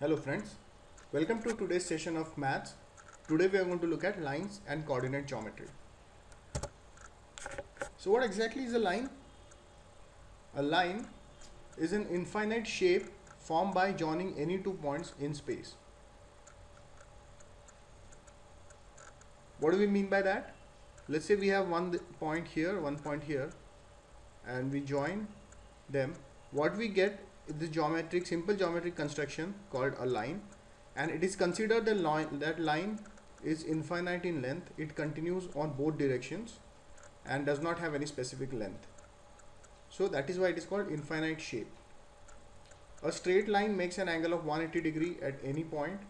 Hello friends, welcome to today's session of maths. Today we are going to look at lines and coordinate geometry. So what exactly is a line? A line is an infinite shape formed by joining any two points in space. What do we mean by that? Let's say we have one point here, and we join them. What we get is the simple geometric construction called a line, and it is considered that line is infinite in length. It continues on both directions and does not have any specific length. So that is why it is called infinite shape. A straight line makes an angle of 180 degree at any point.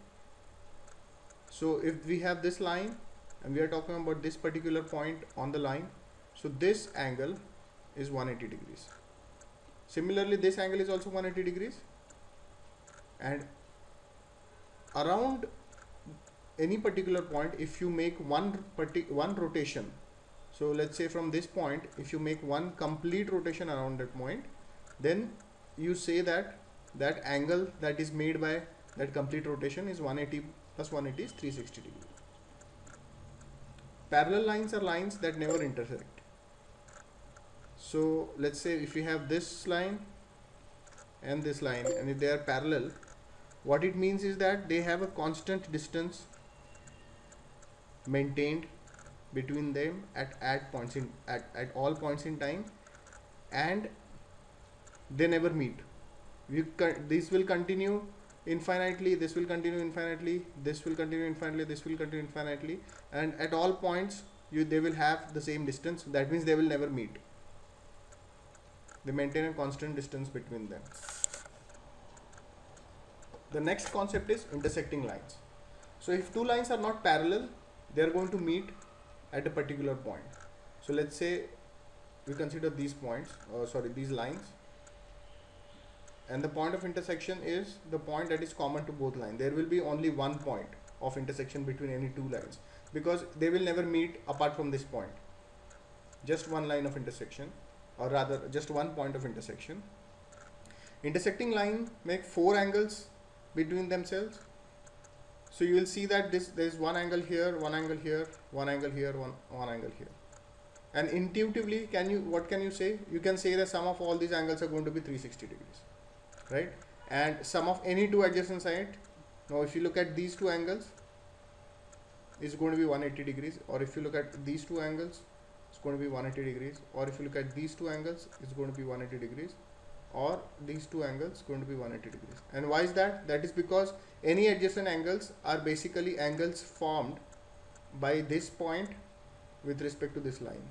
So if we have this line and we are talking about this particular point on the line, so this angle is 180 degrees. Similarly, this angle is also 180 degrees, and around any particular point, if you make one rotation, so let's say from this point, if you make one complete rotation around that point, then you say that that angle that is made by that complete rotation is 180 plus 180 is 360 degrees. Parallel lines are lines that never intersect. So let's say if we have this line and this line, and if they are parallel, what it means is that they have a constant distance maintained between them at all points in time, and they never meet. This will continue infinitely, this will continue infinitely, this will continue infinitely, this will continue infinitely, and at all points they will have the same distance. That means they will never meet. They maintain a constant distance between them. The next concept is intersecting lines. So if two lines are not parallel, they are going to meet at a particular point. So let's say we consider these lines, and the point of intersection is the point that is common to both lines. There will be only one point of intersection between any two lines, because they will never meet apart from this point. Just one line of intersection, or rather just one point of intersection. Intersecting line make four angles between themselves. So you will see that there is one angle here, one angle here, one angle here, one angle here. And intuitively, what can you say? You can say that sum of all these angles are going to be 360 degrees, right? And sum of any two adjacent sides. Now if you look at these two angles, it's going to be 180 degrees, or if you look at these two angles, it's going to be 180 degrees, or if you look at these two angles, it's going to be 180 degrees, or these two angles going to be 180 degrees. And why is that? That is because any adjacent angles are basically angles formed by this point with respect to this line.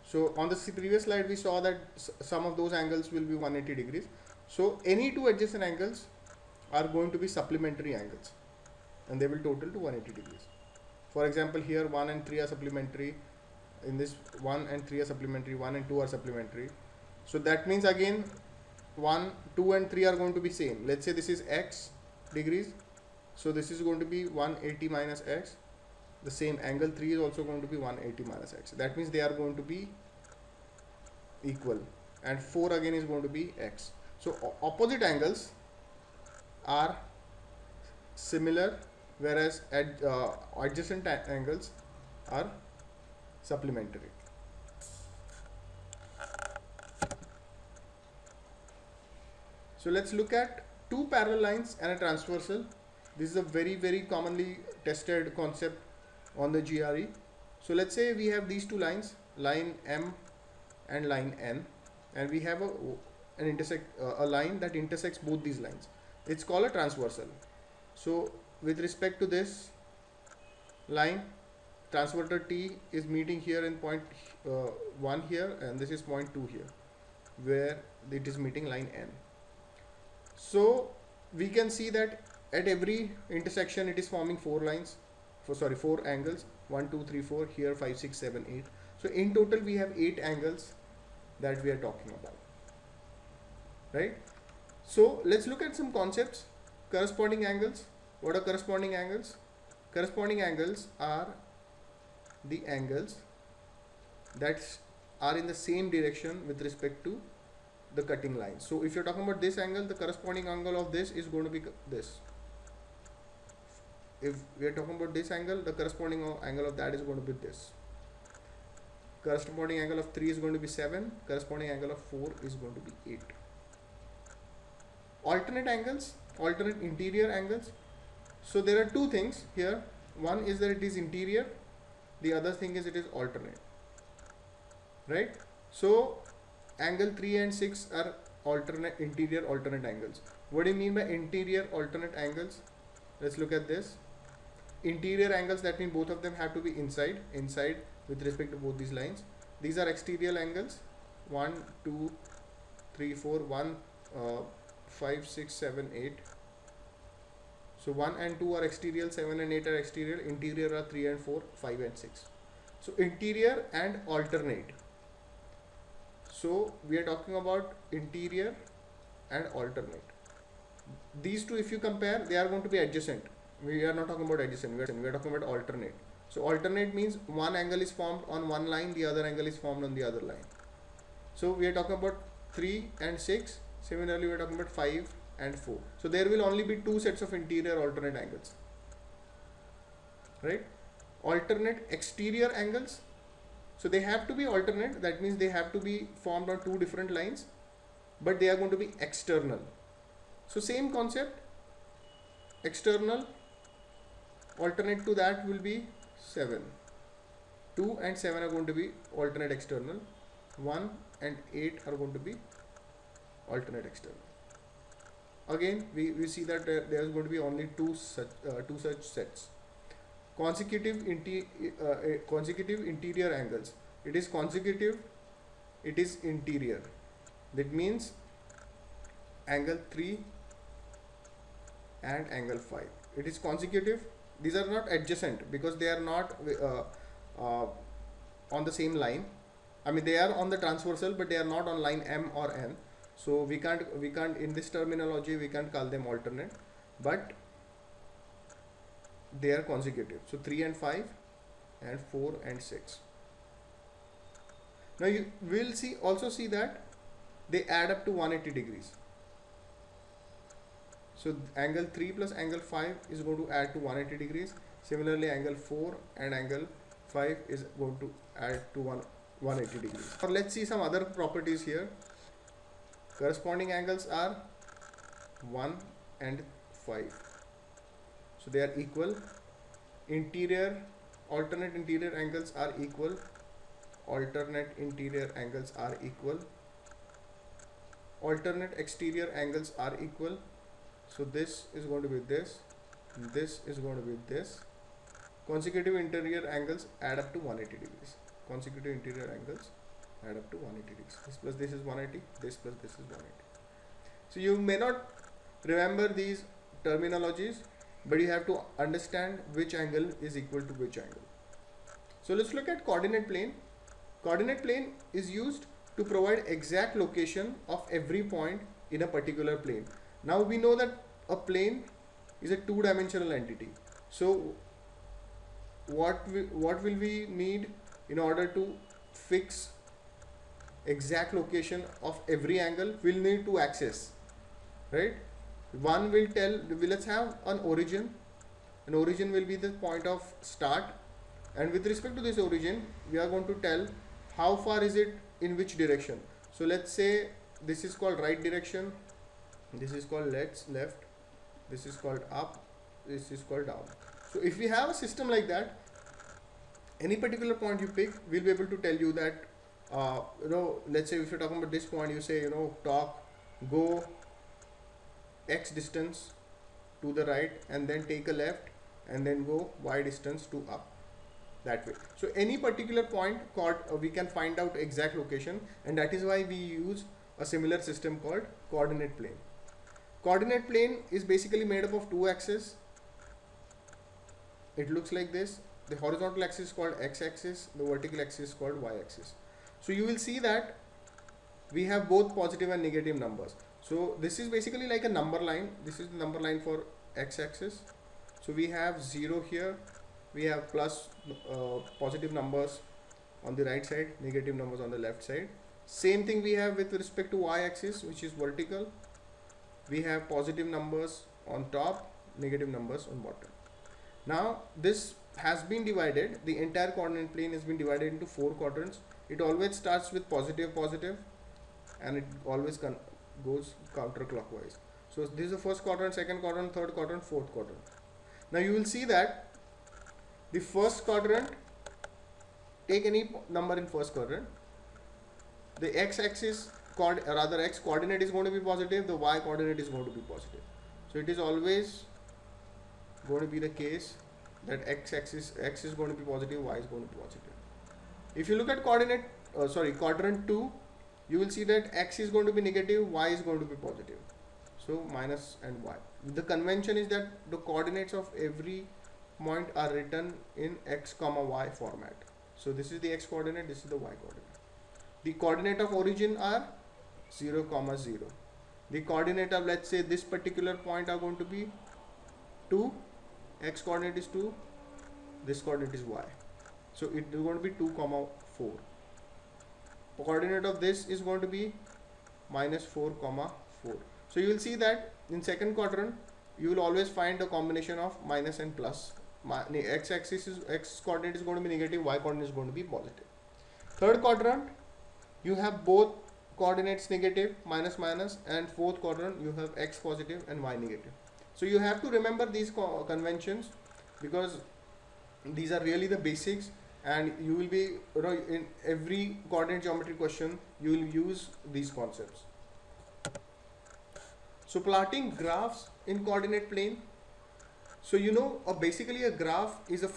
So on the previous slide we saw that some of those angles will be 180 degrees. So any two adjacent angles are going to be supplementary angles, and they will total to 180 degrees. For example, here 1 and 3 are supplementary. In this 1 and 3 are supplementary, 1 and 2 are supplementary. So that means again 1, 2 and 3 are going to be same. Let's say this is x degrees, so this is going to be 180 minus x. The same angle 3 is also going to be 180 minus x. That means they are going to be equal, and 4 again is going to be x. So opposite angles are similar, whereas adjacent angles are supplementary. So let's look at two parallel lines and a transversal. This is a very commonly tested concept on the GRE. So let's say we have these two lines, line M and line N, and we have a line that intersects both these lines. It's called a transversal. So with respect to this line, transversal T is meeting here in point 1 here, and this is point 2 here, where it is meeting line N. So we can see that at every intersection it is forming four angles, 1, 2, 3, 4, here 5, 6, 7, 8. So in total we have 8 angles that we are talking about, right? So let's look at some concepts. Corresponding angles. What are corresponding angles? Corresponding angles are the angles that are in the same direction with respect to the cutting line. So if you're talking about this angle, the corresponding angle of this is going to be this. If we are talking about this angle, the corresponding angle of that is going to be this. Corresponding angle of 3 is going to be 7. Corresponding angle of 4 is going to be 8. Alternate angles, alternate interior angles. So there are two things here. One is that it is interior. The other thing is it is alternate. Right? So angle 3 and 6 are alternate interior alternate angles. What do you mean by interior alternate angles? Let's look at this. Interior angles, that means both of them have to be inside with respect to both these lines. These are exterior angles. 1, 2, 3, 4, 1, 5, 6, 7, 8. So 1 and 2 are exterior, 7 and 8 are exterior, interior are 3 and 4, 5 and 6. So interior and alternate. So we are talking about interior and alternate. These two, if you compare, they are going to be adjacent. We are not talking about adjacent, we are talking about alternate. So alternate means one angle is formed on one line, the other angle is formed on the other line. So we are talking about 3 and 6. Similarly, we are talking about 5 and 4. So there will only be two sets of interior alternate angles. Right? Alternate exterior angles. So they have to be alternate. That means they have to be formed on two different lines, but they are going to be external. So same concept. External. Alternate to that will be 7. 2 and 7 are going to be alternate external. 1 and 8 are going to be alternate external. Again, we see that there is going to be only two such sets. Consecutive interior angles. It is consecutive, it is interior. That means angle 3 and angle 5. It is consecutive. These are not adjacent because they are not on the same line. I mean, they are on the transversal, but they are not on line M or N. So we can't in this terminology we can't call them alternate, but they are consecutive. So 3 and 5 and 4 and 6. Now you will also see that they add up to 180 degrees. So angle 3 plus angle 5 is going to add to 180 degrees. Similarly, angle 4 and angle 5 is going to add to 180 degrees. Or let's see some other properties here. Corresponding angles are 1 and 5. So they are equal. Alternate interior angles are equal. Alternate interior angles are equal. Alternate exterior angles are equal. So this is going to be this. This is going to be this. Consecutive interior angles add up to 180 degrees. Consecutive interior angles add up to 180 degrees. This plus this is 180. This plus this is 180. So you may not remember these terminologies, but you have to understand which angle is equal to which angle. So let's look at coordinate plane. Coordinate plane is used to provide exact location of every point in a particular plane. Now we know that a plane is a two-dimensional entity. So what will we need in order to fix exact location of every angle? We'll need two axes, right? One will tell, let's have an origin. An origin will be the point of start, and with respect to this origin we are going to tell how far is it in which direction. So let's say this is called right direction, this is called left, this is called up, this is called down. So if we have a system like that, any particular point you pick, we'll be able to tell you that let's say if you're talking about this point, you say go x distance to the right and then take a left and then go y distance to up, that way. So any particular point we can find out exact location, and that is why we use a similar system called coordinate plane. Coordinate plane is basically made up of two axes. It looks like this. The horizontal axis is called x-axis, the vertical axis is called y-axis. So you will see that we have both positive and negative numbers. So this is basically like a number line. This is the number line for x-axis. So we have 0 here, we have plus positive numbers on the right side, negative numbers on the left side. Same thing we have with respect to y-axis, which is vertical. We have positive numbers on top, negative numbers on bottom. Now this has been divided, the entire coordinate plane has been divided into 4 quadrants. It always starts with positive, and it always goes counterclockwise. So this is the first quadrant, second quadrant, third quadrant, fourth quadrant. Now you will see that the first quadrant, take any number in first quadrant, the x-axis x coordinate is going to be positive, the y coordinate is going to be positive. So it is always going to be the case that x is going to be positive, y is going to be positive. If you look at quadrant 2, you will see that x is going to be negative, y is going to be positive. So minus and y. The convention is that the coordinates of every point are written in x comma y format. So this is the x coordinate, this is the y coordinate. The coordinate of origin are 0, 0. The coordinate of, let's say, this particular point are going to be 2, x coordinate is 2, this coordinate is y. So it is going to be 2, 4. The coordinate of this is going to be minus 4, 4. So you will see that in second quadrant you will always find a combination of minus and plus. X coordinate is going to be negative, y coordinate is going to be positive. Third quadrant, you have both coordinates negative, minus, and fourth quadrant you have x positive and y negative. So you have to remember these conventions, because these are really the basics, and you will be, in every coordinate geometry question you will use these concepts. So plotting graphs in coordinate plane. So basically a graph is a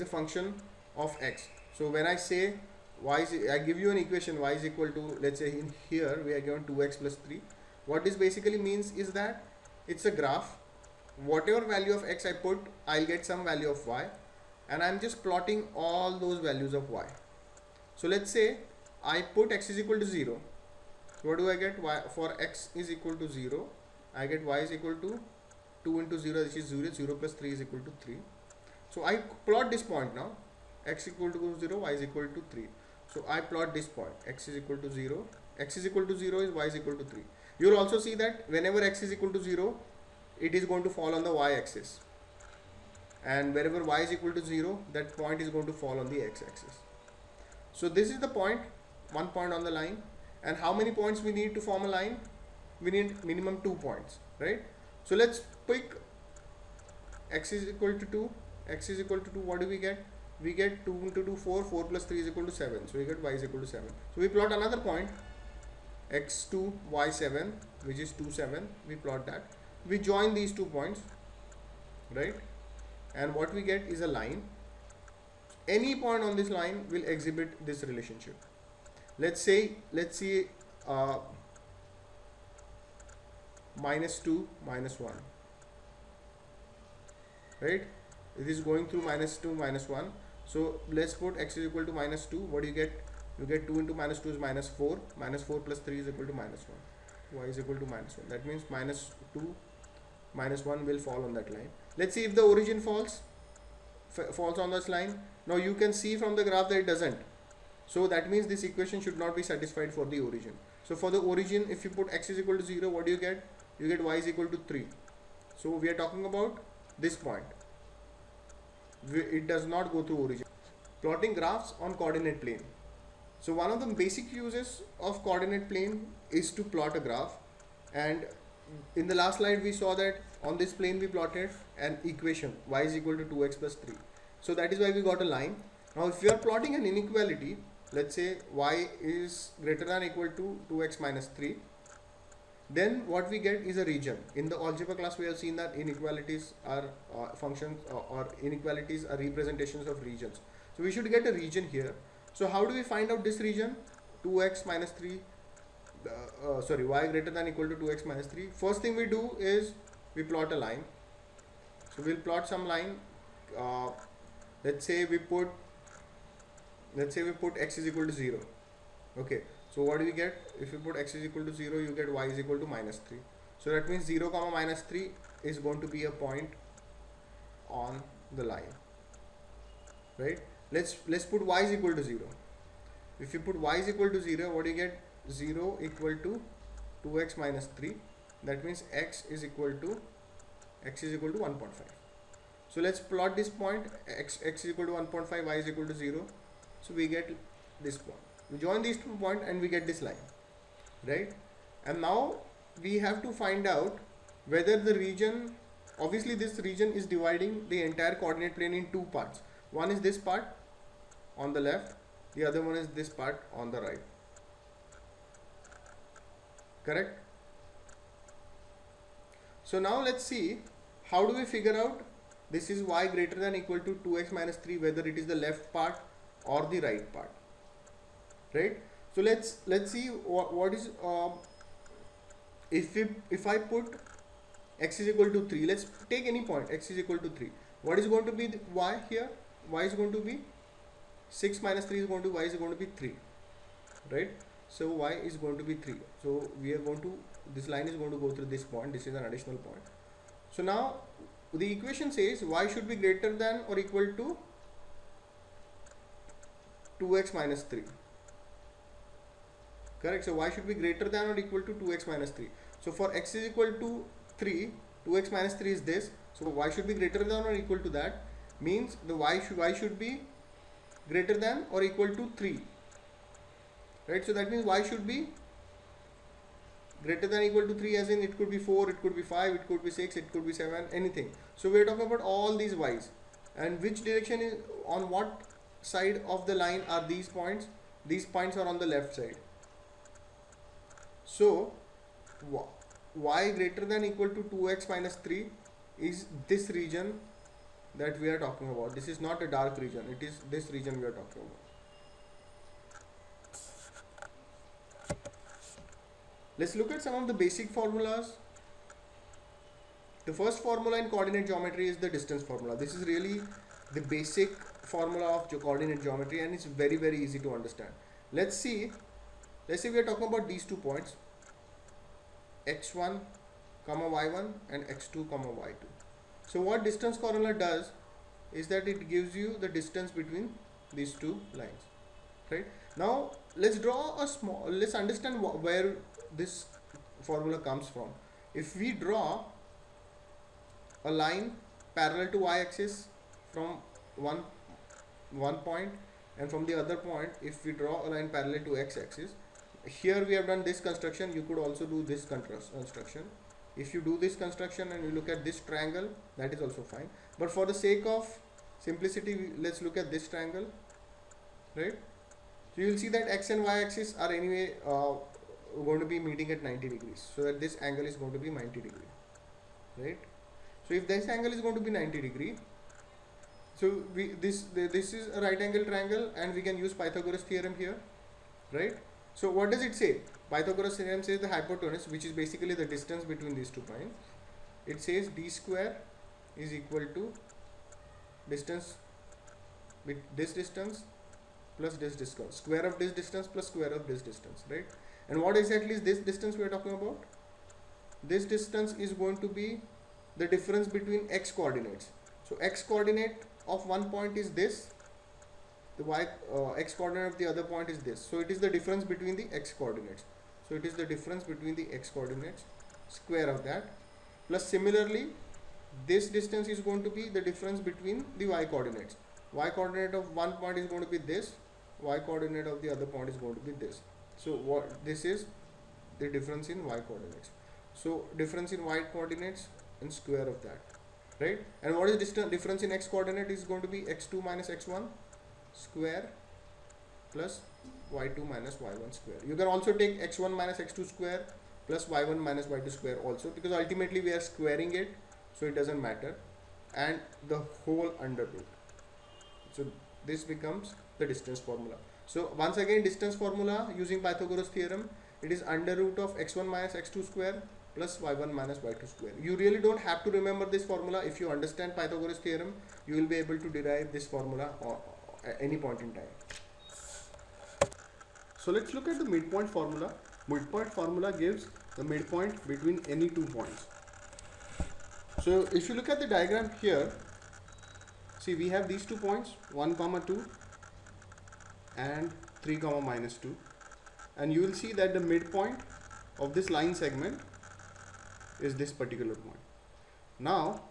function of x. So when I say I give you an equation, y is equal to, let's say in here we are given 2x plus 3. What this basically means is that it's a graph. Whatever value of x I put, I'll get some value of y, and I'm just plotting all those values of y. So let's say I put x is equal to 0. What do I get? Y, for x is equal to 0, I get y is equal to 2 into 0, which is 0, 0 plus 3 is equal to 3. So I plot this point now, x equal to 0, y is equal to 3. So I plot this point, x is equal to 0, x is equal to 0 is y is equal to 3. You will also see that whenever x is equal to 0, it is going to fall on the y-axis. And wherever y is equal to 0, that point is going to fall on the x-axis. So this is the point, one point on the line. And how many points we need to form a line? We need minimum 2 points, right? So let's pick x is equal to 2, x is equal to 2, what do we get? We get 2 into 2, 4, 4 plus 3 is equal to 7. So we get y is equal to 7. So we plot another point, x2, y7, which is 2, 7. We plot that. We join these 2 points, right? And what we get is a line. Any point on this line will exhibit this relationship. Let's see, minus 2, minus 1, right? It is going through minus 2, minus 1. So let's put x is equal to minus 2. What do you get? You get 2 into minus 2 is minus 4. Minus 4 plus 3 is equal to minus 1. Y is equal to minus 1. That means minus 2, minus 1 will fall on that line. Let's see if the origin falls on this line. Now you can see from the graph that it doesn't. So that means this equation should not be satisfied for the origin. So for the origin, if you put x is equal to 0, what do you get? You get y is equal to 3. So we are talking about this point. It does not go through origin. Plotting graphs on coordinate plane. So one of the basic uses of coordinate plane is to plot a graph, and in the last slide we saw that on this plane we plotted an equation, y is equal to 2x plus 3. So that is why we got a line. Now if you are plotting an inequality, let's say y is greater than or equal to 2x minus 3, then what we get is a region. In the algebra class we have seen that inequalities are functions or inequalities are representations of regions. So we should get a region here. So how do we find out this region? 2x minus 3, y greater than or equal to 2x minus 3. First thing we do is we plot a line. So we'll plot some line. Let's say we put x is equal to 0. Okay. So what do we get? If you put x is equal to 0, you get y is equal to minus 3. So that means 0 comma minus 3 is going to be a point on the line, right? Let's put y is equal to 0. If you put y is equal to 0, what do you get? 0 equal to 2x minus 3. That means x is equal to 1.5. So let's plot this point. X is equal to 1.5, y is equal to 0. So we get this point. We join these 2 points and we get this line, right? And now we have to find out whether the region, obviously this region is dividing the entire coordinate plane in 2 parts. One is this part on the left, the other one is this part on the right. Correct? So now let's see, how do we figure out this is y greater than equal to 2x minus 3, whether it is the left part or the right part, right? So let's see what is if I put x is equal to 3, let's take any point, x is equal to 3. What is going to be the y here? Y is going to be 6 minus 3 is going to, y is going to be 3, right? So y is going to be 3. So we are going to, this line is going to go through this point. This is an additional point. So now the equation says y should be greater than or equal to 2x minus 3. Correct? So y should be greater than or equal to 2x minus 3. So for x is equal to 3, 2x minus 3 is this. So y should be greater than or equal to that. Means the y should be greater than or equal to 3. Right? So that means y should be greater than or equal to 3, as in it could be 4, it could be 5, it could be 6, it could be 7, anything. So we are talking about all these y's. And which direction is, on what side of the line are these points? These points are on the left side. So y greater than equal to 2x minus 3 is this region that we are talking about. This is not a dark region, it is this region we are talking about. Let's look at some of the basic formulas. The first formula in coordinate geometry is the distance formula. This is really the basic formula of coordinate geometry, and it's very, very easy to understand. Let's say we are talking about these 2 points, x1 comma y1 and x2 comma y2. So what distance formula does is that it gives you the distance between these 2 lines, right? Now let's understand where this formula comes from. If we draw a line parallel to y-axis from one point, and from the other point if we draw a line parallel to x-axis, here we have done this construction, you could also do this construction. If you do this construction and you look at this triangle, that is also fine, but for the sake of simplicity, let's look at this triangle, right? So you will see that x and y axis are anyway going to be meeting at 90 degrees, so that this angle is going to be 90 degree, right? So if this angle is going to be 90 degree, so this is a right angle triangle, and we can use Pythagoras theorem here, right? So what does it say? Pythagoras theorem says the hypotenuse, which is basically the distance between these 2 points, it says d square is equal to distance with this distance plus this distance, square of this distance plus square of this distance, right? And what exactly is this distance we are talking about? This distance is going to be the difference between x coordinates. So x coordinate of one point is this, the y x coordinate of the other point is this. So it is the difference between the x coordinates. So it is the difference between the x coordinates, square of that, plus similarly this distance is going to be the difference between the y coordinates. Y coordinate of one point is going to be this, y coordinate of the other point is going to be this. So what this is the difference in y coordinates. So difference in y coordinates and square of that, right? And what is difference in x coordinate is going to be x2 minus x1 square plus y2 minus y1 square. You can also take x1 minus x2 square plus y1 minus y2 square also, because ultimately we are squaring it, so it doesn't matter, and the whole under root. So this becomes the distance formula. So once again, distance formula using Pythagoras theorem, it is under root of x1 minus x2 square plus y1 minus y2 square. You really don't have to remember this formula. If you understand Pythagoras theorem, you will be able to derive this formula at any point in time. So let's look at the midpoint formula. Midpoint formula gives the midpoint between any 2 points. So if you look at the diagram here, see we have these 2 points, 1, 2 and 3 comma minus 2, and you will see that the midpoint of this line segment is this particular point. Now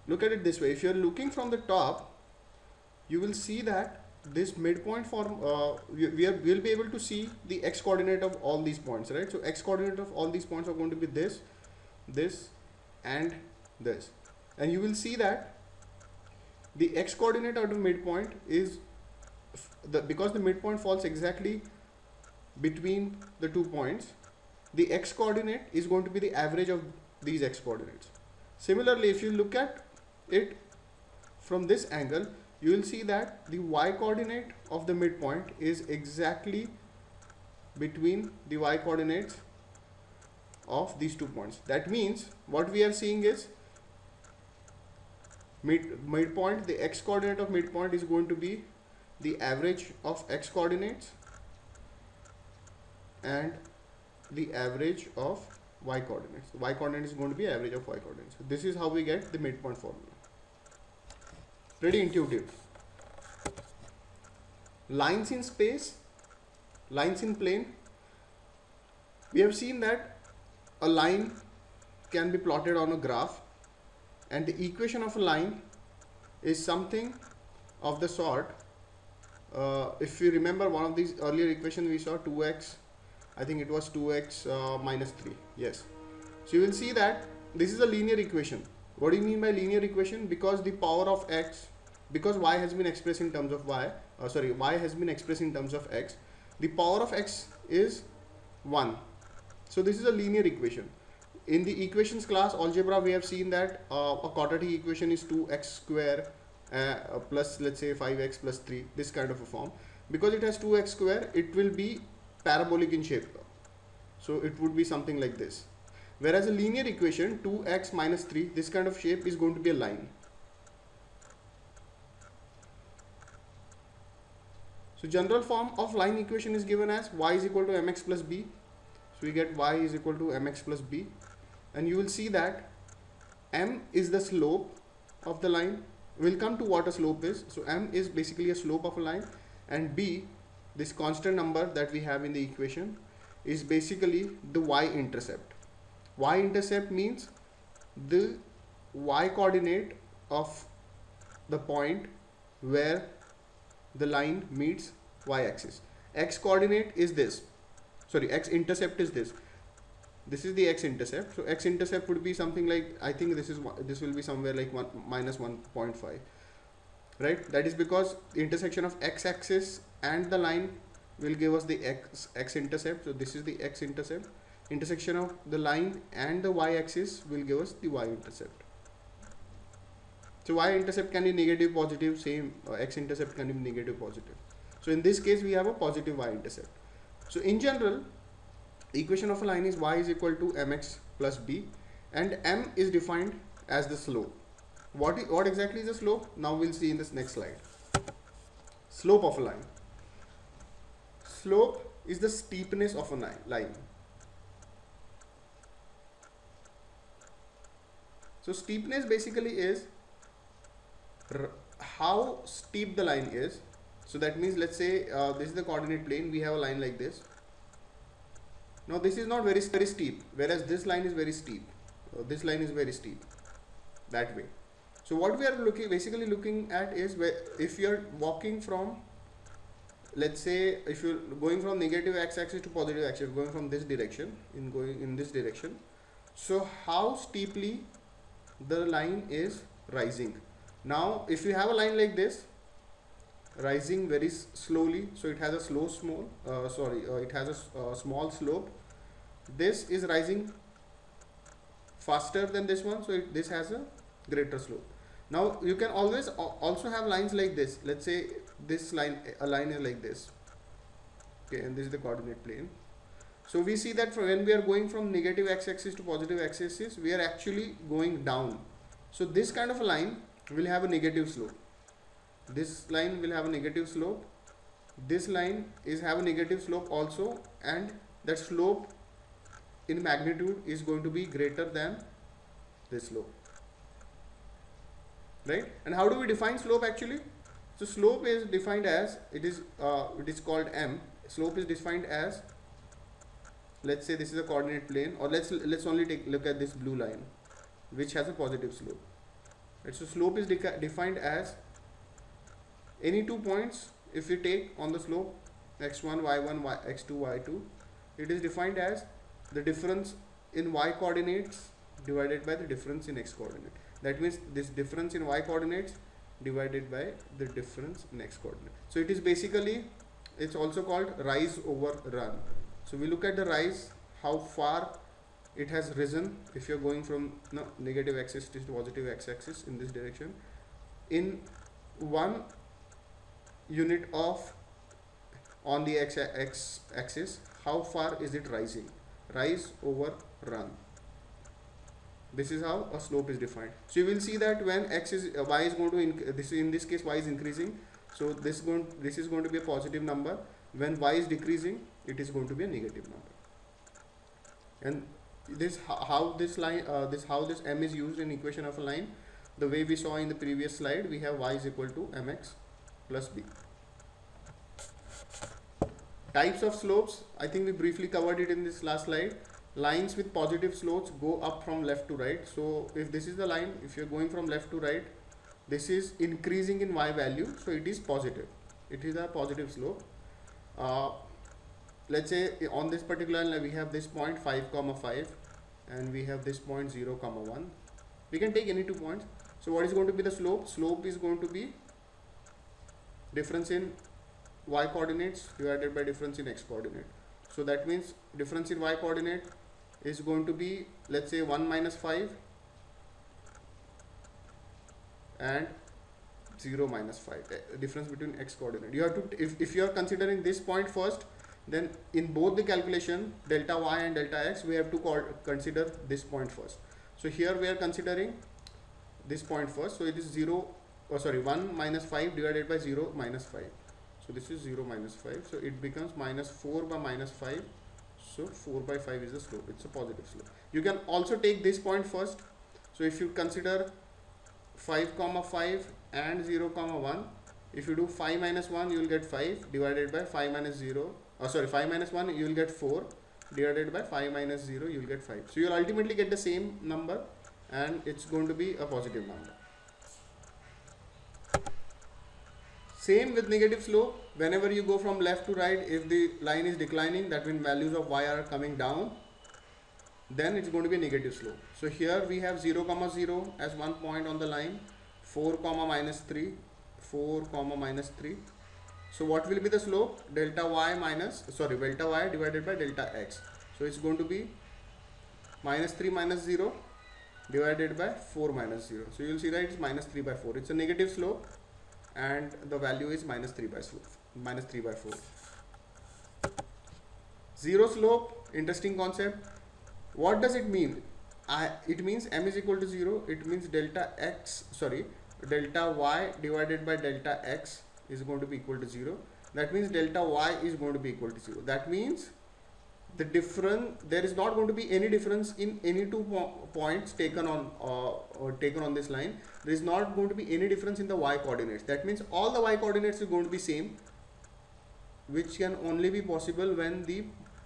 look at it this way. If you are looking from the top, you will see that this midpoint form, we'll be able to see the x coordinate of all these points, right? So x coordinate of all these points are going to be this, this and this, and you will see that the x coordinate out of midpoint is because the midpoint falls exactly between the 2 points, the x coordinate is going to be the average of these x coordinates. Similarly, if you look at it from this angle, you will see that the y coordinate of the midpoint is exactly between the y coordinates of these 2 points. That means what we are seeing is midpoint, the x coordinate of midpoint is going to be the average of x coordinates and the average of y coordinates. Y coordinate is going to be average of y coordinates. So this is how we get the midpoint formula. Pretty intuitive. Lines in space, lines in plane. We have seen that a line can be plotted on a graph, and the equation of a line is something of the sort. If you remember one of these earlier equations we saw, 2x, I think it was 2x minus 3. Yes. So you will see that this is a linear equation. What do you mean by linear equation? Because the power of x, because y has been expressed in terms of y has been expressed in terms of x, the power of x is 1. So this is a linear equation. In the equations class algebra, we have seen that a quadratic equation is 2x square plus, let's say, 5x plus 3, this kind of a form. Because it has 2x square, it will be parabolic in shape. So it would be something like this. Whereas a linear equation, 2x minus 3, this kind of shape is going to be a line. So general form of line equation is given as y is equal to mx plus b. So we get y is equal to mx plus b, and you will see that m is the slope of the line. We'll come to what a slope is. So m is basically a slope of a line, and b, this constant number that we have in the equation, is basically the y-intercept. Y-intercept means the y-coordinate of the point where the line meets y-axis. X-coordinate is this. Sorry, x-intercept is this. This is the x-intercept. So x-intercept would be something like, I think this will be somewhere like minus 1.5. Right? That is because the intersection of x-axis and the line will give us the x-intercept. So this is the x-intercept. Intersection of the line and the y-axis will give us the y-intercept. So y-intercept can be negative, positive, same. X-intercept can be negative, positive. So in this case, we have a positive y-intercept. So in general, the equation of a line is y is equal to mx plus b, and m is defined as the slope. What exactly is the slope? Now we'll see in this next slide. Slope of a line. Slope is the steepness of a line. So steepness basically is how steep the line is. So that means, let's say this is the coordinate plane, we have a line like this. Now this is not very steep, whereas this line is very steep. This line is very steep, that way. So what we are basically looking at is where if you are walking from, let's say if you're going from negative x-axis to positive axis, going from this direction, going in this direction. So how steeply the line is rising. Now if you have a line like this, rising very slowly, so it has a it has a small slope. This is rising faster than this one, so this has a greater slope. Now you can always also have lines like this. Let's say this line, a line is like this, okay, and this is the coordinate plane. So we see that when we are going from negative x-axis to positive x-axis, we are actually going down. So this kind of a line will have a negative slope. This line will have a negative slope. This line have a negative slope also, and that slope in magnitude is going to be greater than this slope. Right? And how do we define slope actually? So slope is defined as, it is called m. Slope is defined as, let's say this is a coordinate plane, or let's only look at this blue line which has a positive slope. Right? So slope is defined as any 2 points, if you take on the slope x1 y1 x2 y2, it is defined as the difference in y coordinates divided by the difference in x coordinate. That means this difference in y coordinates divided by the difference in x coordinate. So it is basically, it's also called rise over run. So we look at the rise, how far it has risen if you're going from negative axis to positive x-axis in this direction. In 1 unit of on the x-axis, how far is it rising? Rise over run. This is how a slope is defined. So you will see that when y is going to in this case y is increasing, so this is going to be a positive number. When y is decreasing, it is going to be a negative number. And this how this m is used in equation of a line. The way we saw in the previous slide, we have y is equal to mx plus b. Types of slopes, I think we briefly covered it in this last slide. Lines with positive slopes go up from left to right. So if this is the line, if you're going from left to right, this is increasing in y value, so it is positive. It is a positive slope. Let's say on this particular line we have this point 5, 5, and we have this point 0, 1. We can take any 2 points. So what is going to be the slope? Slope is going to be difference in y coordinates divided by difference in x coordinate. So that means difference in y coordinate is going to be, let's say 1 minus 5 and 0 minus 5, difference between x coordinate. You have to, if you are considering this point first, then in both the calculation delta y and delta x, we have to consider this point first. So here we are considering this point first. So it is 1 minus 5 divided by 0 minus 5. So this is 0 minus 5. So it becomes minus 4 by minus 5. So 4 by 5 is the slope. It's a positive slope. You can also take this point first. So if you consider 5, 5 and 0, 1, if you do 5 minus 1, you will get 5 divided by 5 minus 0. 5 minus 1, you will get 4 divided by 5 minus 0, you will get 5. So you will ultimately get the same number, and it's going to be a positive number. Same with negative slope. Whenever you go from left to right, if the line is declining, that means values of y are coming down, then it's going to be a negative slope. So here we have 0, 0 as one point on the line, 4, minus 3, 4, minus 3. So what will be the slope? Delta y divided by delta x. So it's going to be minus 3 minus 0 divided by 4 minus 0. So you will see that it's minus 3 by 4. It's a negative slope, and the value is minus 3 by 4. Zero slope, interesting concept. What does it mean? It means m is equal to 0. It means delta y divided by delta x is going to be equal to 0. That means delta y is going to be equal to 0. That means there is not going to be any difference in any 2 points taken on this line. There is not going to be any difference in the y coordinates. That means all the y coordinates are going to be same, which can only be possible when the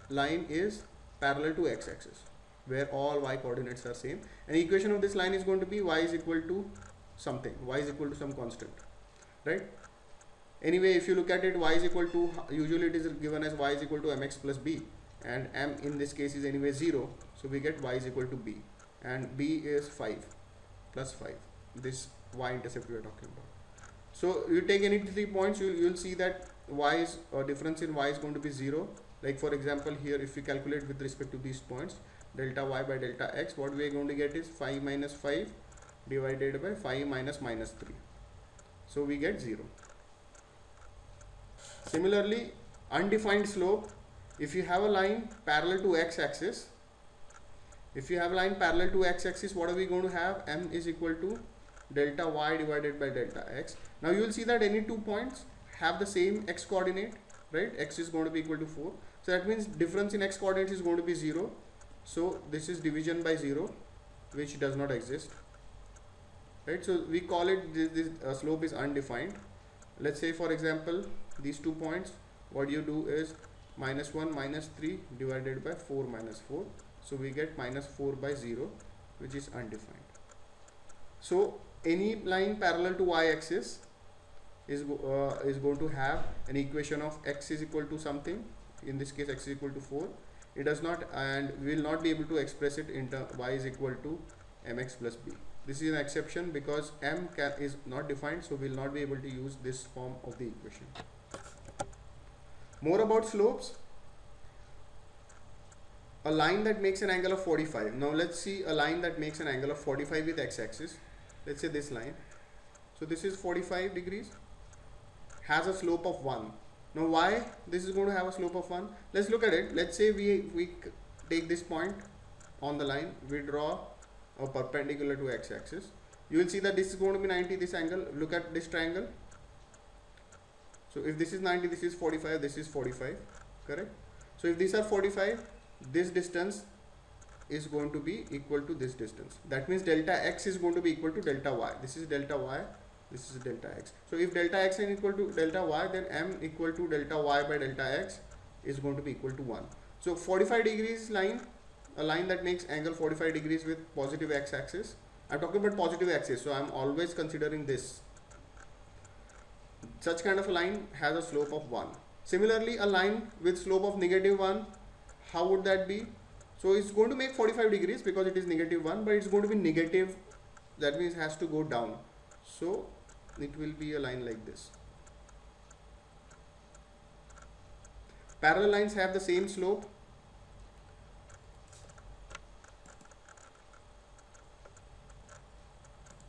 line is parallel to x axis, where all y coordinates are same. And equation of this line is going to be y is equal to something, y is equal to some constant, right? Anyway, if you look at it, y is equal to, usually it is given as y is equal to mx plus b, and m in this case is anyway 0, so we get y is equal to b, and b is 5 plus 5, this y-intercept we are talking about. So you take any 3 points, you will see that y is difference in y is going to be 0. Like for example, here if we calculate with respect to these points, delta y by delta x, what we are going to get is 5 minus 5 divided by 5 minus 3. So we get 0. Similarly, undefined slope, if you have a line parallel to x-axis, what are we going to have? M is equal to delta y divided by delta x. Now you will see that any 2 points have the same x coordinate, right? X is going to be equal to 4. So that means difference in x coordinates is going to be 0. So this is division by 0, which does not exist, right? So we call it this slope is undefined. let's say for example these 2 points, what you do is -1 -3 divided by 4 -4, so we get -4 by 0, which is undefined. So any line parallel to y-axis is going to have an equation of x is equal to something, in this case x is equal to 4. It does not, and we will not be able to express it in y is equal to mx plus b. This is an exception because is not defined, so we will not be able to use this form of the equation. More about slopes. A line that makes an angle of 45. Now let's see a line that makes an angle of 45 with x-axis. Let's say this line. So this is 45 degrees, has a slope of 1. Now why this is going to have a slope of 1? Let's look at it. Let's say we take this point on the line, we draw a perpendicular to x-axis. You will see that this is going to be 90, this angle. Look at this triangle. So if this is 90, this is 45, this is 45, correct? So if these are 45, this distance is going to be equal to this distance. That means delta x is going to be equal to delta y. This is delta y, this is delta x. So if delta x is equal to delta y, then m equal to delta y by delta x is going to be equal to 1. So 45 degrees line, a line that makes angle 45 degrees with positive x-axis. I'm talking about positive axis, so I'm always considering this. Such kind of a line has a slope of 1. Similarly, a line with slope of -1, how would that be? So it's going to make 45 degrees because it is -1, but it's going to be negative. That means it has to go down. So it will be a line like this. Parallel lines have the same slope.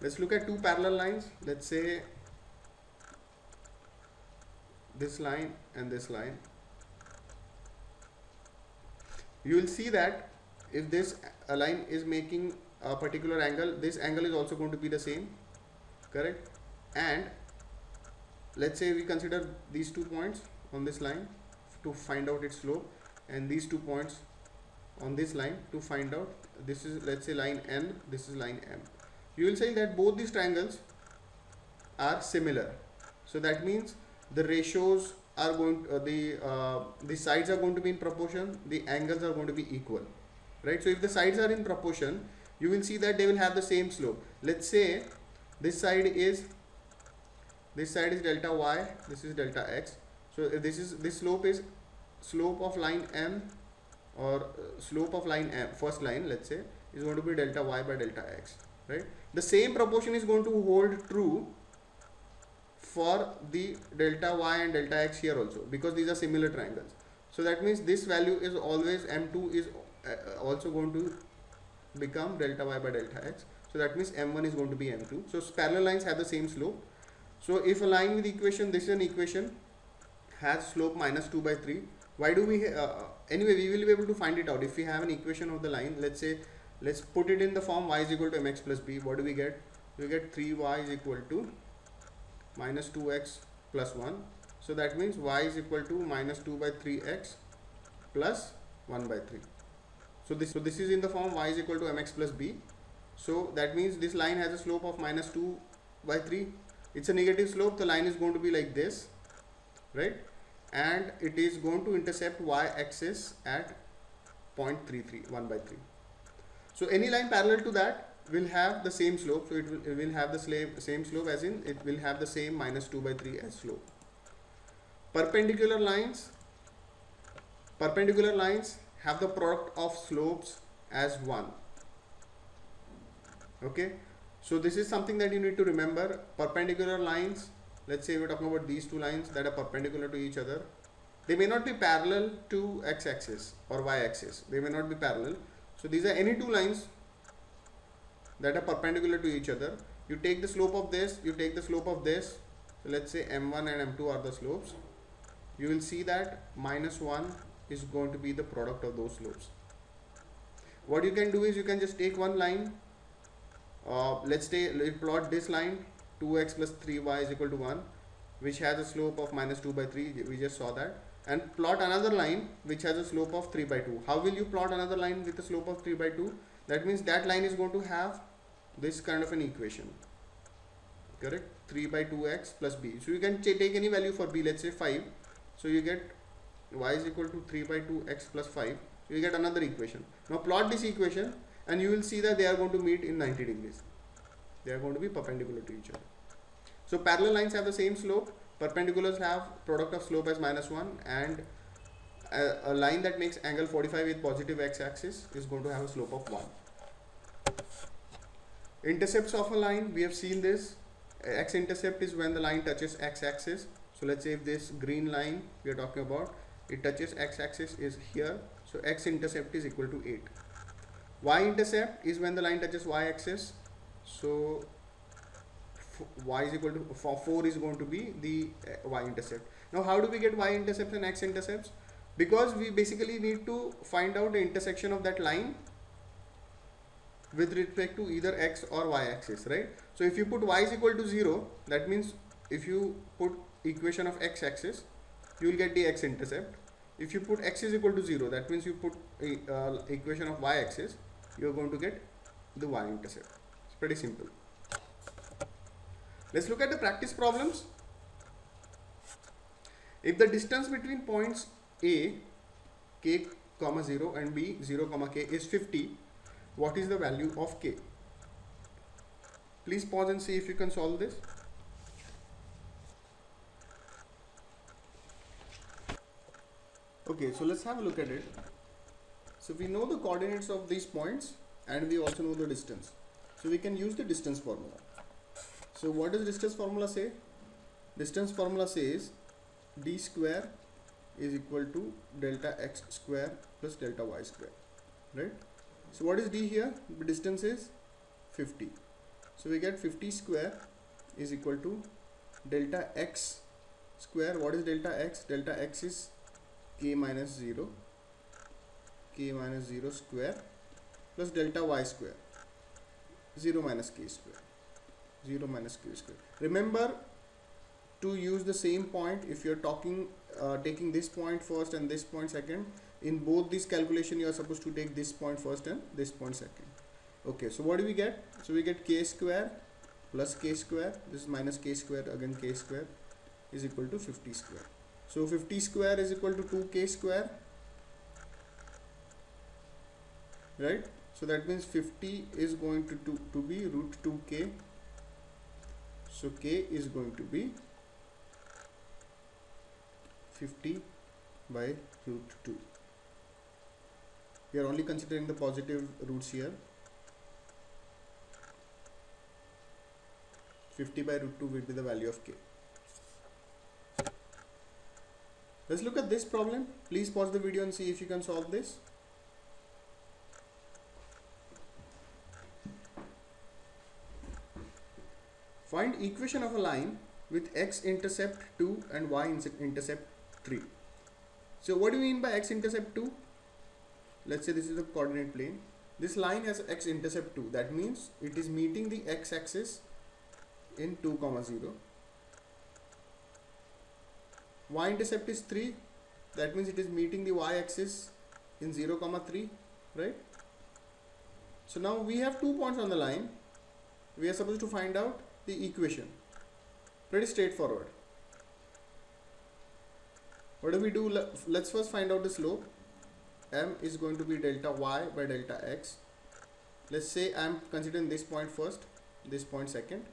Let's look at two parallel lines. Let's say this line and this line. You will see that if this line is making a particular angle, this angle is also going to be the same, correct? And let's say we consider these 2 points on this line to find out its slope, and these 2 points on this line to find out, this is, let's say, line N, this is line M. You will say that both these triangles are similar, so that means the ratios are going the sides are going to be in proportion, the angles are going to be equal, right? So if the sides are in proportion, you will see that they will have the same slope. Let's say this side is delta y, this is delta x. So if this slope is slope of line M, or slope of line M, first line, let's say, is going to be delta y by delta x, right? The same proportion is going to hold true for the delta y and delta x here also, because these are similar triangles. So that means this value is always, M2 is also going to become delta y by delta x. So that means M1 is going to be M2. So parallel lines have the same slope. So if a line with equation, this is an equation, has slope -2/3. Why do we anyway we will be able to find it out if we have an equation of the line. Let's say, let's put it in the form y is equal to mx plus b. What do we get? We get 3y is equal to -2x plus 1. So that means y is equal to -2/3x plus 1/3. So this is in the form y is equal to mx plus b. So that means this line has a slope of -2/3. It's a negative slope. The line is going to be like this, right? And it is going to intercept y-axis at 0.33, 1/3. So any line parallel to that will have the same slope. So it will have the same slope, as in it will have the same -2/3 as slope. Perpendicular lines have the product of slopes as 1. Okay, so this is something that you need to remember. Perpendicular lines, let's say we're talking about these two lines that are perpendicular to each other. They may not be parallel to x-axis or y-axis. They may not be parallel. So these are any two lines that are perpendicular to each other. You take the slope of this, you take the slope of this. So let's say M1 and M2 are the slopes. You will see that -1 is going to be the product of those slopes. What you can do is you can just take one line. Let's plot this line, 2x plus 3y is equal to 1, which has a slope of -2/3. We just saw that. And plot another line which has a slope of 3/2. How will you plot another line with a slope of 3/2? That means that line is going to have this kind of an equation. correct? 3 by 2x plus b. So you can take any value for b, let's say 5. So you get y is equal to 3 by 2x plus 5. You get another equation. Now plot this equation and you will see that they are going to meet in 90 degrees. They are going to be perpendicular to each other. So parallel lines have the same slope. Perpendiculars have product of slope as -1, and a line that makes angle 45 with positive x-axis is going to have a slope of 1. Intercepts of a line, we have seen this. X-intercept is when the line touches x-axis. So let's say if this green line we are talking about, it touches x-axis is here. So x-intercept is equal to 8. Y-intercept is when the line touches y-axis. So y is equal to 4 is going to be the y-intercept. Now how do we get y-intercepts and x-intercepts? Because we basically need to find out the intersection of that line with respect to either x or y axis, right? So if you put y is equal to 0, that means if you put equation of x axis, you will get the x intercept. If you put x is equal to 0, that means you put equation of y axis, you are going to get the y intercept. It's pretty simple. Let's look at the practice problems. If the distance between points A, k, 0 and B, 0, k is 50, what is the value of k? Please pause and see if you can solve this. Okay, so let's have a look at it. So we know the coordinates of these points and we also know the distance. So we can use the distance formula. So what does distance formula say? Distance formula says d square is equal to delta x square plus delta y square, right? So what is d here? The distance is 50. So we get 50 square is equal to delta x square. What is delta x? Delta x is k minus 0 square plus delta y square, 0 minus k square, 0 minus k square. Remember to use the same point if you're taking this point first and this point second. In both this calculation you are supposed to take this point first and this point second. Okay, so what do we get? So we get k square plus k square, this is minus k square, again k square is equal to 50 square. So 50 square is equal to 2k square, right? So that means 50 is going to be root 2k. So k is going to be 50 by root 2. We are only considering the positive roots here. 50 by root 2 will be the value of k. Let's look at this problem. Please pause the video and see if you can solve this. Find equation of a line with x-intercept 2 and y-intercept 3. So what do you mean by x-intercept 2? Let's say this is the coordinate plane. This line has x-intercept 2. That means it is meeting the x-axis in 2, 0. Y-intercept is 3. That means it is meeting the y-axis in 0, 3, right? So now we have 2 points on the line. We are supposed to find out the equation. Pretty straightforward. What do we do? Let's first find out the slope. M is going to be delta y by delta x. Let's say I am considering this point first, this point second.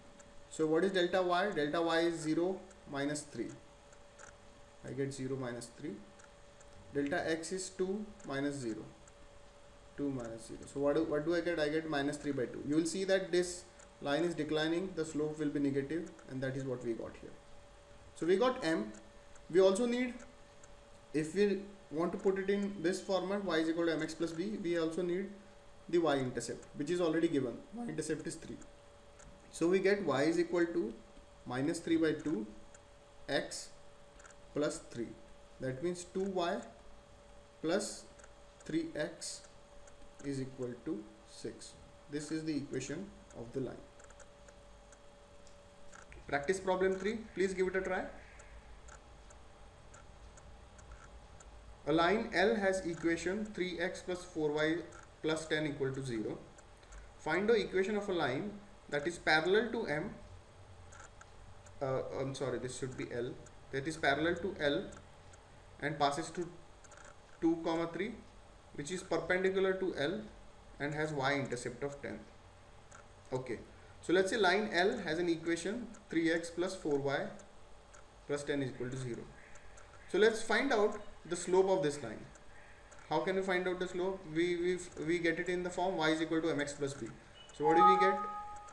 So what is delta y? Delta y is 0 minus 3. I get 0 minus 3. Delta x is 2 minus 0. 2 minus 0. So what do I get? I get minus 3 by 2. You will see that this line is declining, the slope will be negative, and that is what we got here. So we got m. We also need, if we want to put it in this format, y is equal to mx plus b, we also need the y-intercept, which is already given. Y-intercept is 3. So we get y is equal to minus 3 by 2 x plus 3. That means 2y plus 3x is equal to 6. This is the equation of the line. Practice problem 3. Please give it a try. A line L has equation 3x plus 4y plus 10 equal to 0. Find the equation of a line that is parallel to M I'm sorry, this should be L, that is parallel to L and passes to 2 comma 3, which is perpendicular to L and has y intercept of 10. Okay, so let's say line L has an equation 3x plus 4y plus 10 is equal to 0. So let's find out the slope of this line. How can we find out the slope? We get it in the form y is equal to mx plus b. So what do we get?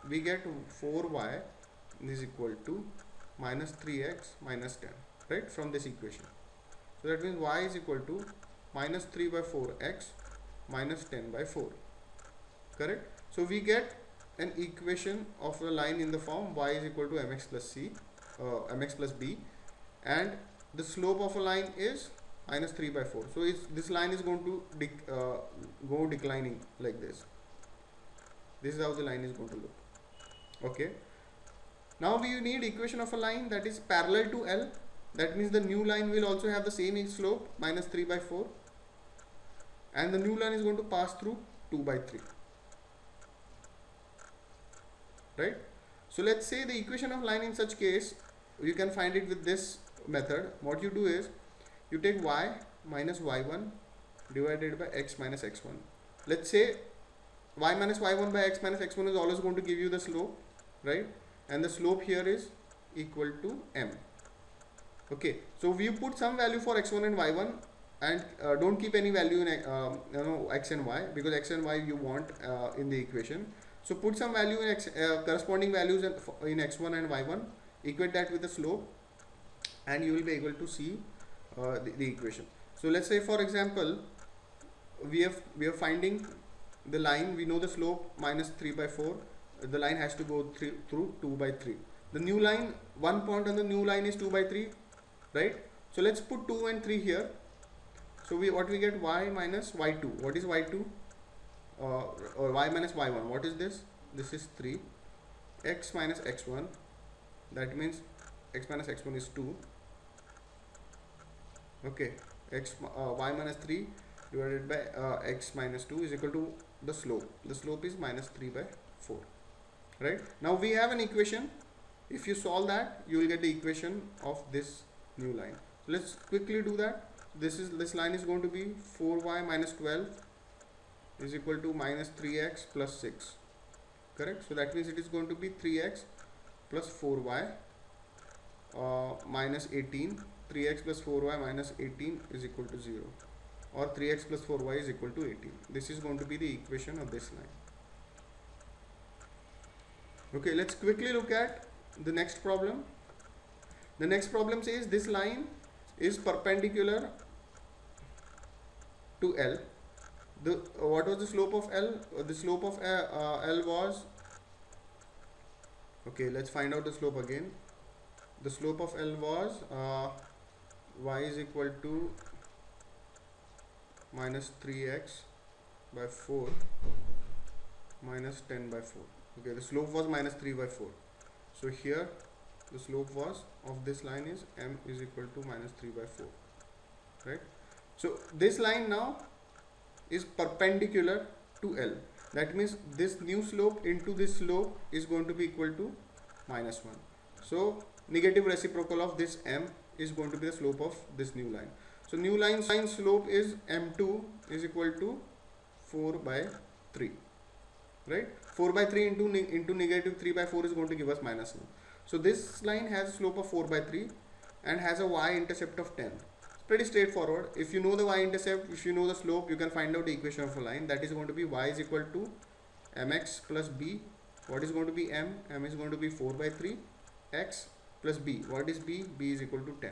We get 4y is equal to minus 3x minus 10, right, from this equation. So that means y is equal to minus 3 by 4x minus 10 by 4, correct? So we get an equation of a line in the form y is equal to mx plus b, and the slope of a line is minus 3 by 4. So this line is going to go declining like this. This is how the line is going to look. Okay, now we need equation of a line that is parallel to L. That means the new line will also have the same slope, minus 3 by 4, and the new line is going to pass through 2 by 3, right? So let's say the equation of line in such case, you can find it with this method. What you do is you take y minus y1 divided by x minus x1. Let's say y minus y1 by x minus x1 is always going to give you the slope, right? And the slope here is equal to m. Okay, so we put some value for x1 and y1, and don't keep any value in x and y, because x and y you want in the equation. So put some value in corresponding values in x1 and y1, equate that with the slope, and you will be able to see the equation. So let's say, for example, we are finding the line. We know the slope minus 3 by 4. The line has to go through 2 by 3. The new line, one point on the new line is 2 by 3, right? So let's put 2 and 3 here. So what we get, y minus y2. What is y2? Or y minus y1. What is this? This is 3. X minus x1. That means x minus x1 is 2. Okay, y minus 3 divided by x minus 2 is equal to the slope. The slope is minus 3 by 4, right? Now we have an equation. If you solve that, you will get the equation of this new line. So let's quickly do that. This line is going to be 4y minus 12 is equal to minus 3x plus 6, correct? So that means it is going to be 3x plus 4y minus 18. 3x plus 4y minus 18 is equal to 0, or 3x plus 4y is equal to 18. This is going to be the equation of this line. Okay, let's quickly look at the next problem. The next problem says this line is perpendicular to L. What was the slope of L? The slope of L was, okay, let's find out the slope again. The slope of L was y is equal to minus 3x by 4 minus 10 by 4. Okay, the slope was minus 3 by 4. So here the slope was of this line is m is equal to minus 3 by 4, right? So this line now is perpendicular to L. That means this new slope into this slope is going to be equal to minus 1. So negative reciprocal of this m is going to be the slope of this new line. So new line slope is m2 is equal to 4 by 3, right? 4 by 3 into negative 3 by 4 is going to give us minus 1. So this line has a slope of 4 by 3 and has a y-intercept of 10. It's pretty straightforward. If you know the y-intercept, if you know the slope, you can find out the equation of a line. That is going to be y is equal to mx plus b. What is going to be m? M is going to be 4 by 3 x plus b. What is b? B is equal to 10.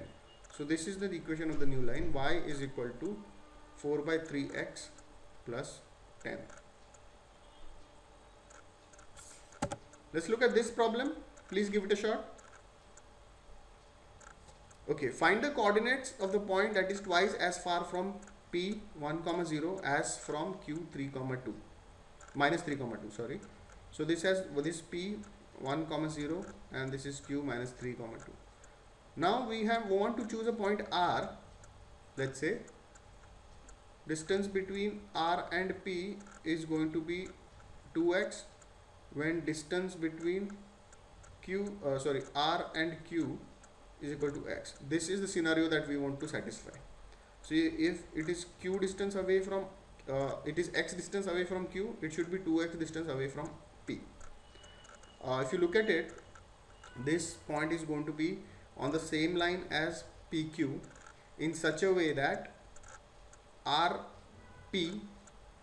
So this is the equation of the new line. Y is equal to 4 by 3x plus 10. Let's look at this problem. Please give it a shot. Okay, find the coordinates of the point that is twice as far from P 1, 0 as from Q 3, 2. Minus 3, 2, sorry. So this has this P 1, 0 and this is Q minus 3, 2. Now we want to choose a point R. Let's say distance between R and P is going to be 2x when distance between R and Q is equal to X. This is the scenario that we want to satisfy. So if it is Q distance away from, it is X distance away from Q, it should be 2X distance away from P. If you look at it, this point is going to be on the same line as PQ in such a way that RP,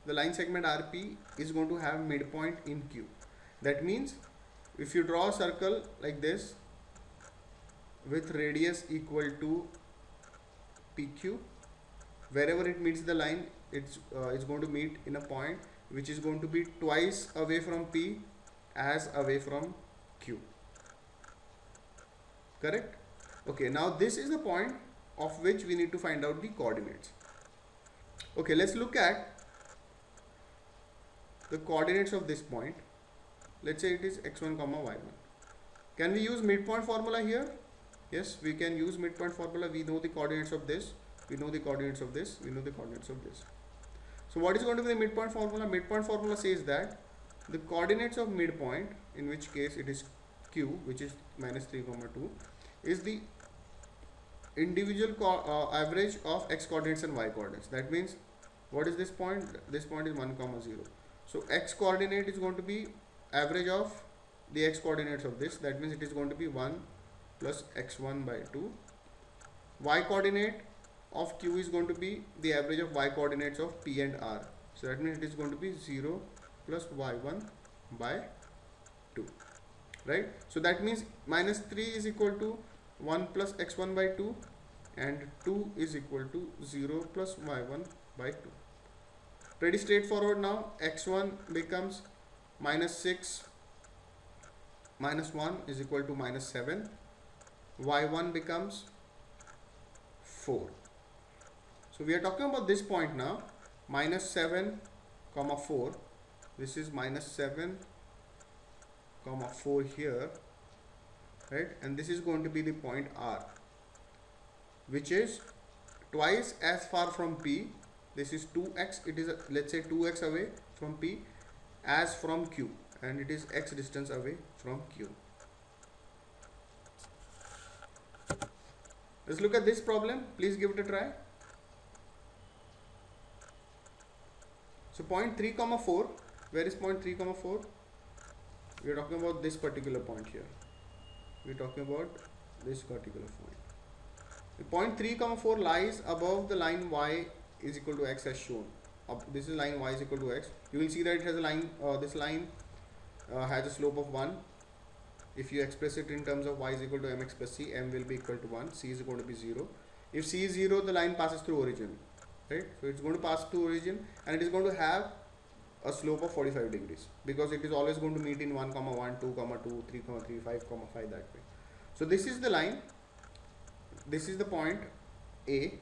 the line segment RP, is going to have midpoint in Q. That means if you draw a circle like this with radius equal to PQ, wherever it meets the line, it's going to meet in a point which is going to be twice away from P as away from Q. Correct? Okay, now this is the point of which we need to find out the coordinates. Okay, let's look at the coordinates of this point. Let's say it is x1 comma y1. Can we use midpoint formula here? Yes, we can use midpoint formula. We know the coordinates of this, we know the coordinates of this, we know the coordinates of this. So what is going to be the midpoint formula? Midpoint formula says that the coordinates of midpoint, in which case it is Q, which is minus 3 comma 2, is the individual average of x coordinates and y coordinates. That means, what is this point? This point is 1 comma 0. So x coordinate is going to be average of the x coordinates of this. That means it is going to be 1 plus x1 by 2. Y coordinate of Q is going to be the average of y coordinates of P and R. So that means it is going to be 0 plus y1 by 2. Right? So that means minus 3 is equal to 1 plus x1 by 2 and 2 is equal to 0 plus y1 by 2. Pretty straightforward now. X1 becomes minus 6 minus 1 is equal to minus 7. Y1 becomes 4. So we are talking about this point now, minus 7 comma 4. This is minus 7 comma 4 here, right? And this is going to be the point R, which is twice as far from P. This is 2x, it is let's say 2x away from P as from Q, and it is x distance away from Q. Let's look at this problem. Please give it a try. So point 3 comma 4, where is point 3 comma 4? We are talking about this particular point here. We are talking about this particular point. The point 3 comma 4 lies above the line y is equal to x as shown. This is line y is equal to x. You will see that it has a line, this line has a slope of 1. If you express it in terms of y is equal to mx plus c, m will be equal to 1, c is going to be 0. If c is 0, the line passes through origin, right? So it's going to pass through origin and it is going to have a slope of 45 degrees, because it is always going to meet in 1 comma 1, 2 comma 2, 3 comma 3, 5 comma 5, that way. So this is the line, this is the point A.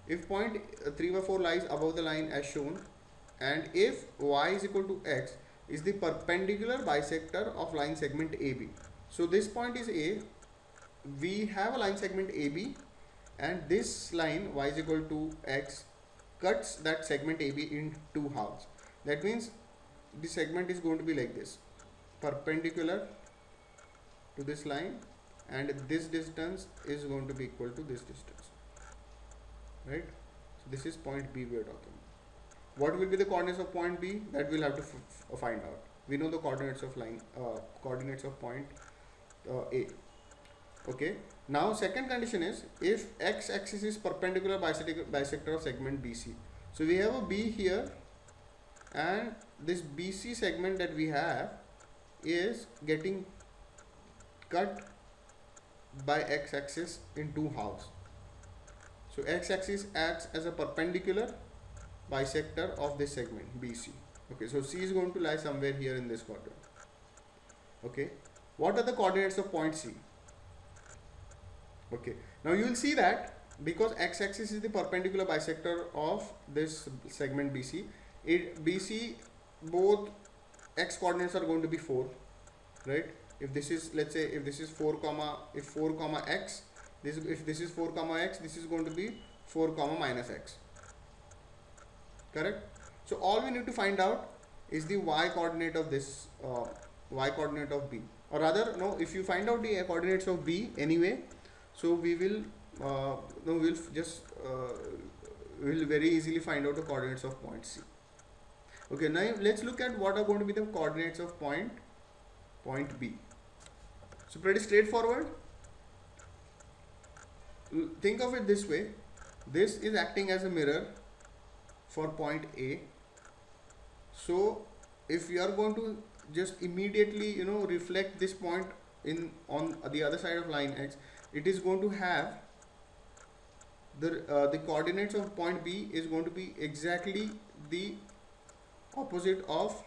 If point 3 by 4 lies above the line as shown, and if y is equal to x is the perpendicular bisector of line segment AB. So this point is A, we have a line segment AB, and this line y is equal to x cuts that segment AB in two halves. That means the segment is going to be like this, perpendicular to this line, and this distance is going to be equal to this distance, right? So this is point B we are talking about. What will be the coordinates of point B? That we'll have to find out. We know the coordinates of line, coordinates of point A. Okay. Now second condition is if x-axis is perpendicular bisector of segment BC. So we have a B here, and this BC segment that we have is getting cut by x-axis in two halves. So x-axis acts as a perpendicular bisector of this segment BC. Okay, so C is going to lie somewhere here in this quadrant. Okay, what are the coordinates of point C? Okay, now you will see that because x-axis is the perpendicular bisector of this segment BC, BC both x coordinates are going to be 4, right? If this is, let's say, if this is 4 comma x, if this is 4 comma x, this is going to be 4 comma minus x. Correct? So all we need to find out is the y coordinate of this y coordinate of b, or rather no, if you find out the coordinates of b anyway, so we will no, we'll very easily find out the coordinates of point C. Okay, now let's look at what are going to be the coordinates of point B. So pretty straightforward. Think of it this way: this is acting as a mirror for point A. So if you are going to just immediately reflect this point on the other side of line X, it is going to have the coordinates of point B is going to be exactly the opposite of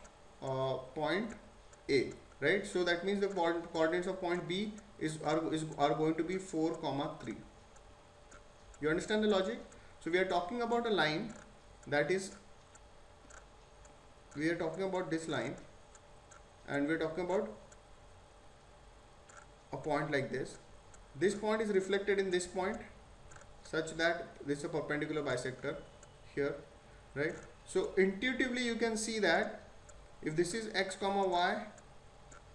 point A, right? So that means the coordinates of point B are going to be 4, 3. You understand the logic? So we are talking about a line that is, we are talking about this line, and we are talking about a point like this. This point is reflected in this point such that this is a perpendicular bisector here, right? So intuitively you can see that if this is x comma y,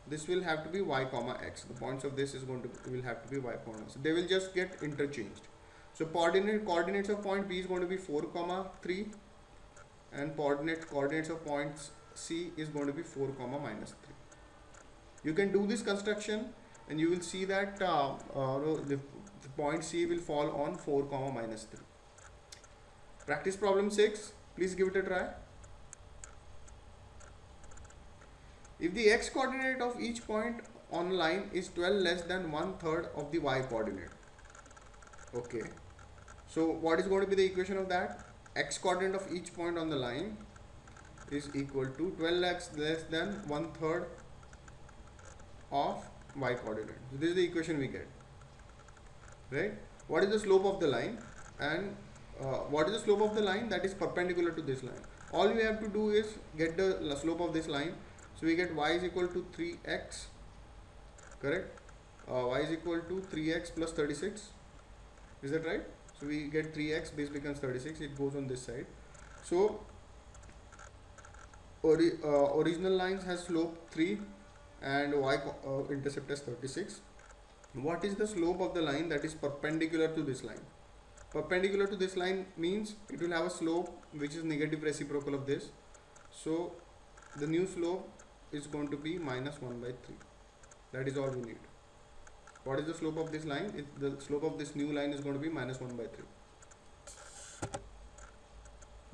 this will have to be y comma x. The points of this will have to be y comma. So they will just get interchanged. So coordinates of point B is going to be 4, 3, and coordinates of points C is going to be 4, -3. You can do this construction and you will see that the point C will fall on 4, -3. Practice problem 6. Please give it a try. If the x coordinate of each point on line is 12 less than 1/3 of the y coordinate. Okay. So what is going to be the equation of that? X coordinate of each point on the line is equal to 12x less than 1/3 of y coordinate. So this is the equation we get, right? What is the slope of the line, and what is the slope of the line that is perpendicular to this line? All we have to do is get the slope of this line. So we get y is equal to 3x, correct? Y is equal to 3x plus 36. Is that right? So we get 3x, this becomes 36, it goes on this side. So original lines has slope 3 and y intercept as 36. What is the slope of the line that is perpendicular to this line? Perpendicular to this line means it will have a slope which is negative reciprocal of this. So the new slope is going to be -1/3. That is all we need. What is the slope of this line? The slope of this new line is going to be -1/3.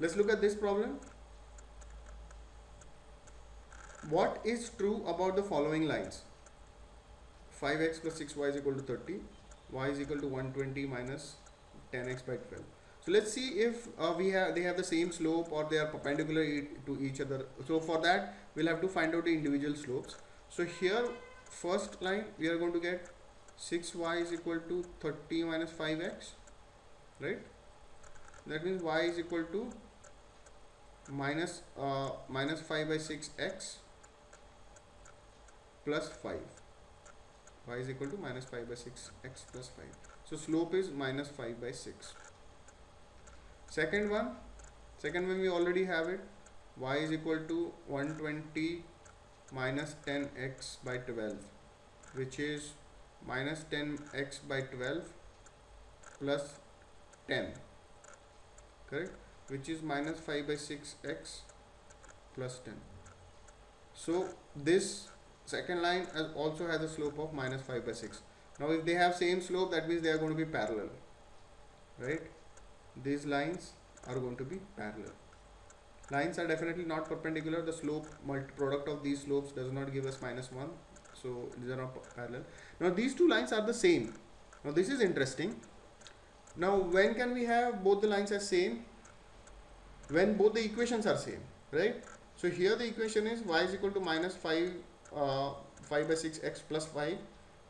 Let's look at this problem. What is true about the following lines? 5x plus 6y is equal to 30. Y is equal to 120 minus 10x by 12. So let's see if they have the same slope or they are perpendicular to each other. So for that we'll have to find out the individual slopes. So here, first line, we are going to get 6y is equal to 30 minus 5x, right? That means y is equal to minus 5 by 6x plus 5. Y is equal to minus 5 by 6x plus 5. So slope is minus 5 by 6. Second one we already have it. Y is equal to 120 minus 10x by 12, which is minus 10x by 12 plus 10, correct, which is minus 5 by 6x plus 10. So this second line also has a slope of minus 5 by 6. Now if they have same slope, that means they are going to be parallel, right? These lines are going to be parallel. Lines are definitely not perpendicular. The slope product of these slopes does not give us -1, so these are not parallel. Now these two lines are the same. Now this is interesting. Now when can we have both the lines as same? When both the equations are same, right? So here the equation is y is equal to minus 5 by 6x plus 5.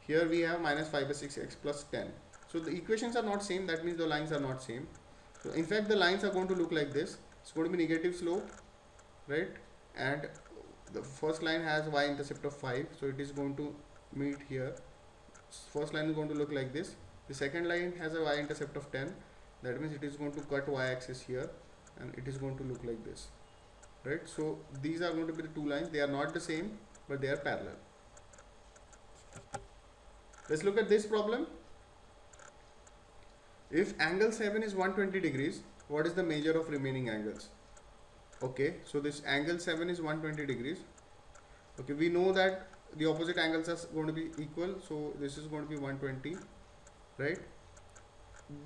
Here we have minus 5 by 6x plus 10. So the equations are not same. That means the lines are not same. So in fact the lines are going to look like this. It's going to be negative slope, right? And the first line has y-intercept of 5, so it is going to meet here. First line is going to look like this. The second line has a y-intercept of 10. That means it is going to cut y-axis here, and it is going to look like this, right? So these are going to be the two lines. They are not the same. but they are parallel. Let's look at this problem. If angle 7 is 120 degrees, what is the measure of remaining angles? Okay, so this angle 7 is 120 degrees. Okay, we know that the opposite angles are going to be equal, so this is going to be 120, right?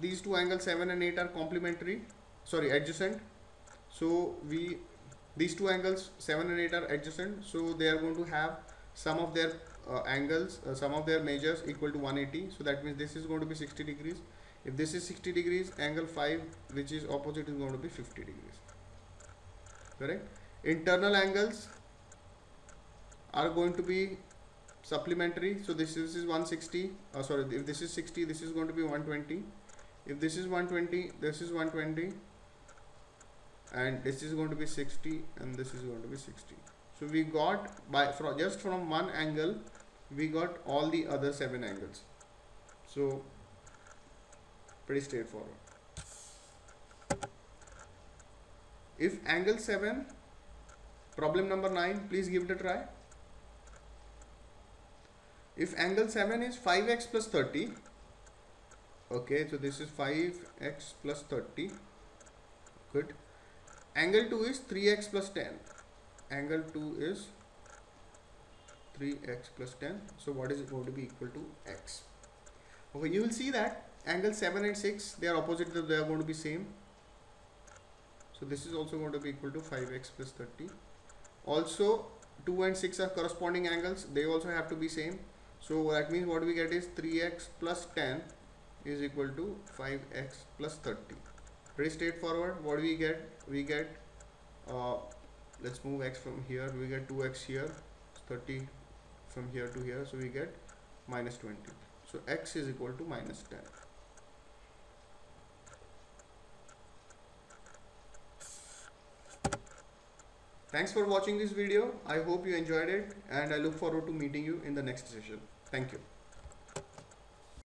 These two angles 7 and 8 are complementary, sorry, adjacent. So these two angles 7 and 8 are adjacent, so they are going to have some of their angles, some of their measures equal to 180. So that means this is going to be 60 degrees. If this is 60 degrees, angle 5, which is opposite, is going to be 50 degrees. Correct? Internal angles are going to be supplementary. So this is 160. Sorry, if this is 60, this is going to be 120. If this is 120, this is 120, and this is going to be 60, and this is going to be 60. So we got just from one angle, we got all the other 7 angles. So pretty straightforward. If angle 7, problem number 9, please give it a try. If angle 7 is 5x plus 30, okay, so this is 5x plus 30, good. Angle 2 is 3x plus 10. Angle 2 is 3x plus 10. So what is it going to be equal to x? Okay, you will see that angle 7 and 6, they are opposite, they are going to be same. So this is also going to be equal to 5x plus 30. Also 2 and 6 are corresponding angles, they also have to be same. So that means what we get is 3x plus 10 is equal to 5x plus 30. Pretty straightforward. What do we get? We get, let's move x from here, we get 2x here, 30 from here to here, so we get minus 20. So x is equal to minus 10. Thanks for watching this video. I hope you enjoyed it, and I look forward to meeting you in the next session. Thank you.